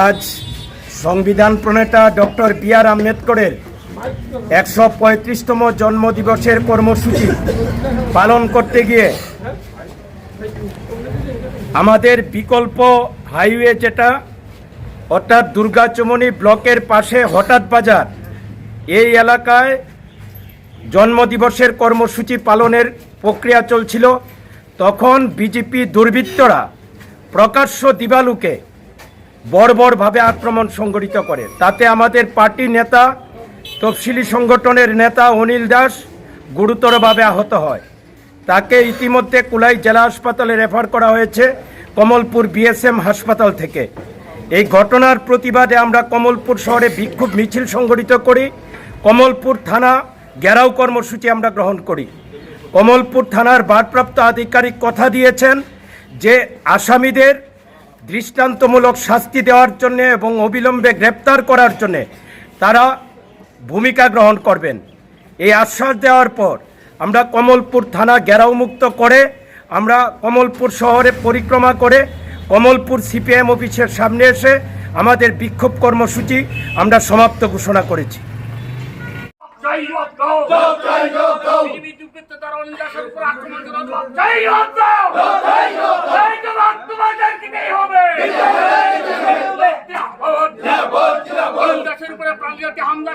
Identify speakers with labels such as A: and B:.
A: আজ সংবিধান প্রণেতা doctor B.R.. আম্বেদকরের 135তম জন্মদিবসের কর্মসূচি পালন করতে গিয়ে আমাদের বিকল্প হাইওয়ে যেটা অর্থাৎ দুর্গাচমনি ব্লকের পাশে হঠাৎ বাজার এই এলাকায় জন্মদিবসের কর্মসূচি পালনের প্রক্রিয়া চলছিল। তখন বিজেপি দুর্বৃত্তরা প্রকাশ্য দিবালুকে বর্বরভাবে আক্রমণ সংঘটিত করে। তাতে আমাদের পার্টি নেতা তফসিলি সংগঠনের নেতা অনিল দাস গুরুতরভাবে আহত হয়। তাকে ইতিমধ্যে কুলাই জেলা হাসপাতালে রেফার করা হয়েছে কমলপুর বিএসএম হাসপাতাল থেকে। এই ঘটনার প্রতিবাদে আমরা কমলপুর শহরে বিক্ষোভ মিছিল সংগঠিত করি। কমলপুর থানা ঘেরাও কর্মসূচি আমরা গ্রহণ করি। কমলপুর থানার ভারপ্রাপ্ত আধিকারিক কথা দিয়েছেন যে আসামিদের দৃষ্টান্তমূলক শাস্তি দেওয়ার জন্য এবং অবিলম্বে গ্রেপ্তার করার জন্য তারা ভূমিকা গ্রহণ করবেন। এই আশ্বাস দেওয়ার পর আমরা কমলপুর থানা ঘেরাওমুক্ত করে আমরা কমলপুর শহরে পরিক্রমা করে কমলপুর সিপিএম অফিসের সামনে এসে আমাদের বিক্ষোভ কর্মসূচি আমরা সমাপ্ত ঘোষণা করেছি।
B: হামলা